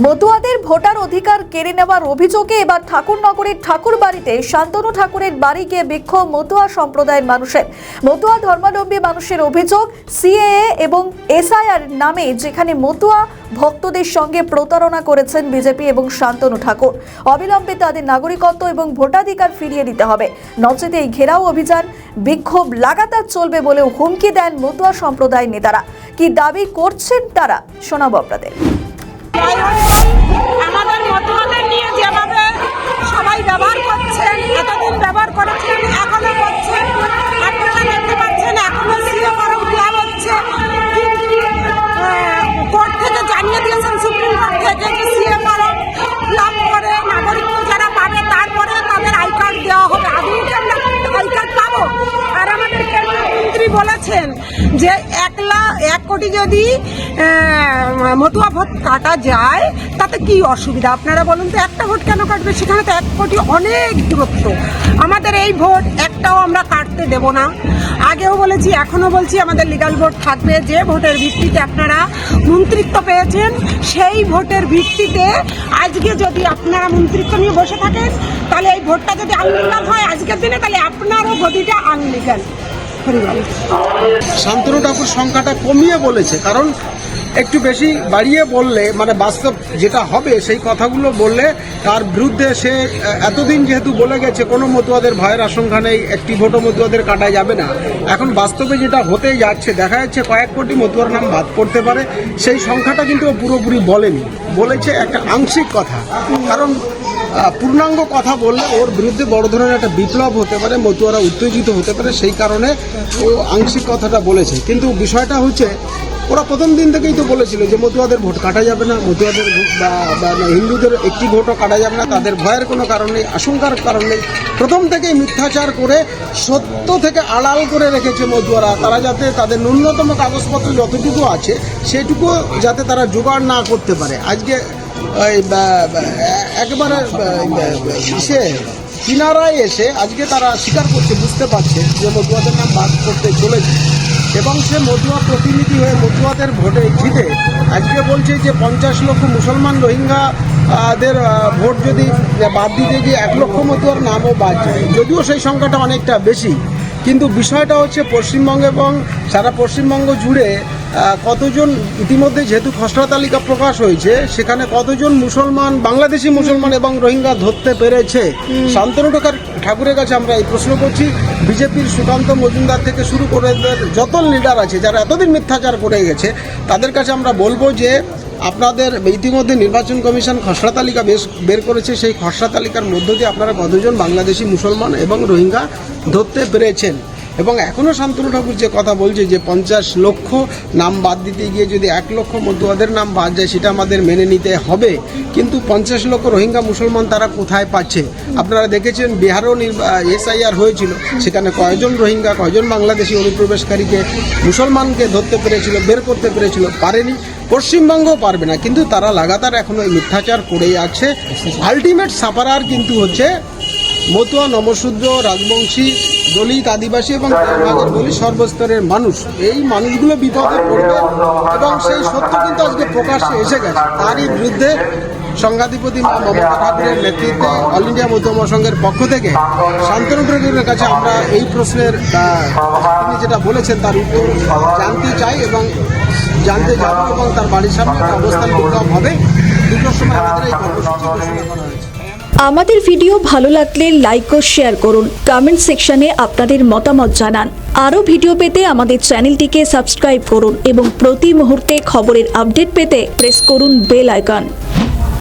মতুয়াদের voter অধিকার কেড়ে নেওয়ার অভিযোগে এবার ঠাকুরনগরের ঠাকুরবাড়িতে শান্তনু ঠাকুরের বাড়ি গিয়ে বিক্ষোভ মতুয়া সম্প্রদায়ের মানুষের। মতুয়া ধর্মাবলম্বী মানুষের অভিযোগ, সিএএ এবং এসআইআর নামে যেখানে মতুয়া ভক্তদের সঙ্গে প্রতারণা করেছেন বিজেপি এবং শান্তনু ঠাকুর, অবিলম্বে তাদের নাগরিকত্ব এবং ভোটাধিকার ফিরিয়ে দিতে হবে, নচেত এই ঘেরাও অভিযান বিক্ষোভ লাগাতার চলবে বলেও হুমকি দেন মতুয়া সম্প্রদায়ের নেতারা। কি দাবি করছেন তারা শোনাবো আপনাদের। আমাদের মতুয়াদের নিয়ে যেভাবে সবাই ব্যবহার করছেন, এতদিন ব্যবহার করেছেন, এখনো করছেন, আপনারা দেখতে পাচ্ছেন এখনো সিএ করা উঠলাম হচ্ছে। কোর্ট থেকে জানিয়ে দিয়েছেন, সুপ্রিম কোর্ট থেকে যে সিএ করা লাভ করে নাগরিকত্ব যারা পাবে তারপরে তাদের আই কার্ড দেওয়া হবে। আদৌ কি আমরা আই কার্ড পাবো? আর আমাদের কেন্দ্রীয় মন্ত্রী বলেছেন যে 1 কোটি যদি মতুয়া ভোট কাটা যায় তাতে কি অসুবিধা? আপনারা বলুন তো, একটা ভোট কেন কাটবে? সেখানে তো 1 কোটি অনেক দূরত্ব। আমাদের এই ভোট একটাও আমরা কাটতে দেব না। আগেও বলেছি, এখনো বলছি, আমাদের লিগ্যাল ভোট থাকবে। যে ভোটের ভিত্তিতে আপনারা মন্ত্রিত্ব পেয়েছেন সেই ভোটের ভিত্তিতে আজকে যদি আপনারা মন্ত্রিত্ব নিয়ে বসে থাকেন তাহলে এই ভোটটা যদি আনলিগাল হয় আজকের দিনে, তাহলে আপনারও গদিটা আনলিগাল। শান্তনু ঠাকুর সংখ্যাটা কমিয়ে বলেছে, কারণ একটু বেশি বাড়িয়ে বললে মানে বাস্তব যেটা হবে সেই কথাগুলো বললে তার বিরুদ্ধে সে এতদিন যেহেতু বলে গেছে কোনো মতুয়াদের ভয়ের আশঙ্কা নেই, একটি ভোটও মতুয়াদের কাটা যাবে না। এখন বাস্তবে যেটা হতে যাচ্ছে, দেখা যাচ্ছে কয়েক কোটি মতুয়ার নাম বাদ করতে পারে। সেই সংখ্যাটা কিন্তু ও পুরোপুরি বলেনি, বলেছে একটা আংশিক কথা। কারণ পূর্ণাঙ্গ কথা বললে ওর বিরুদ্ধে বড় ধরনের একটা বিপ্লব হতে পারে, মতুয়ারা উত্তেজিত হতে পারে, সেই কারণে ও আংশিক কথাটা বলেছে। কিন্তু বিষয়টা হচ্ছে ওরা প্রথম দিন থেকেই তো বলেছিল যে মতুয়াদের ভোট কাটা যাবে না, মতুয়াদের বা হিন্দুদের একটি ভোটও কাটা যাবে না, তাদের ভয়ের কোনো কারণ নেই, আশঙ্কার কারণ নেই। প্রথম থেকেই মিথ্যাচার করে সত্য থেকে আড়াল করে রেখেছে মতুয়ারা, তারা যাতে তাদের ন্যূনতম কাগজপত্র যতটুকু আছে সেটুকু যাতে তারা জোগাড় না করতে পারে। আজকে একেবারে কিনারায় এসে আজকে তারা স্বীকার করছে, বুঝতে পারছে যে মতুয়াদের নাম বাদ করতে চলেছে এবং সে মতুয়া প্রতিনিধি হয়ে মতুয়াদের ভোটে জিতে আজকে বলছে যে 50 লক্ষ মুসলমান রোহিঙ্গাদের ভোট যদি বাদ দিতে গিয়ে 1 লক্ষ মতুয়ার নামও বাদ যায়। যদিও সেই সংখ্যাটা অনেকটা বেশি, কিন্তু বিষয়টা হচ্ছে পশ্চিমবঙ্গ এবং সারা পশ্চিমবঙ্গ জুড়ে কতজন ইতিমধ্যে যেহেতু খসড়া তালিকা প্রকাশ হয়েছে, সেখানে কতজন মুসলমান, বাংলাদেশি মুসলমান এবং রোহিঙ্গা ধরতে পেরেছে। শান্তনু ঠাকুরের কাছে আমরা এই প্রশ্ন করছি, বিজেপির সুকান্ত মজুমদার থেকে শুরু করে যত লিডার আছে যারা এতদিন মিথ্যাচার করে গেছে, তাদের কাছে আমরা বলবো যে আপনাদের ইতিমধ্যে নির্বাচন কমিশন খসড়া তালিকা বের করেছে, সেই খসড়া তালিকার মধ্য দিয়ে আপনারা কতজন বাংলাদেশি মুসলমান এবং রোহিঙ্গা ধরতে পেরেছেন। এবং এখনও শান্তনু ঠাকুর যে কথা বলছে যে 50 লক্ষ নাম বাদ দিতে গিয়ে যদি 1 লক্ষ মতুয়াদের নাম বাদ যায় সেটা আমাদের মেনে নিতে হবে, কিন্তু 50 লক্ষ রোহিঙ্গা মুসলমান তারা কোথায় পাচ্ছে? আপনারা দেখেছেন বিহারেও এসআইআর হয়েছিল, সেখানে কয়জন রোহিঙ্গা, কয়জন বাংলাদেশি অনুপ্রবেশকারীকে মুসলমানকে ধরতে পেরেছিল, বের করতে পেরেছিল? পারেনি। পশ্চিমবঙ্গও পারবে না, কিন্তু তারা লাগাতার এখনও এই মিথ্যাচার করেই আছে। আলটিমেট সাপারার কিন্তু হচ্ছে মতুয়া, নমশূদ্র, রাজবংশী, দলিত, আদিবাসী এবং ভাগের বলি সর্বস্তরের মানুষ। এই মানুষগুলো বিপদে পড়বে এবং সেই সত্য কিন্তু আজকে প্রকাশ্যে এসে গেছে। তারই বিরুদ্ধে সংঘাধিপতি মমতা ঠাকুরের নেতৃত্বে অল ইন্ডিয়া মতুয়া মহাসংঘের পক্ষ থেকে শান্তনু ঠাকুরের কাছে আমরা এই প্রশ্নের তিনি যেটা বলেছেন তার উত্তর জানতে চাই এবং জানতে যাব এবং তার বাড়ির সামনে একটা অবস্থান বিক্ষোভ হবে। 2টোর সময় আমাদের এই কর্মসূচি ঘোষণা করা হয়েছে। আমাদের ভিডিও ভালো লাগলে লাইক ও শেয়ার করুন, কমেন্ট সেকশনে আপনাদের মতামত জানান। আরও ভিডিও পেতে আমাদের চ্যানেলটিকে সাবস্ক্রাইব করুন এবং প্রতি মুহূর্তে খবরের আপডেট পেতে প্রেস করুন বেল আইকন।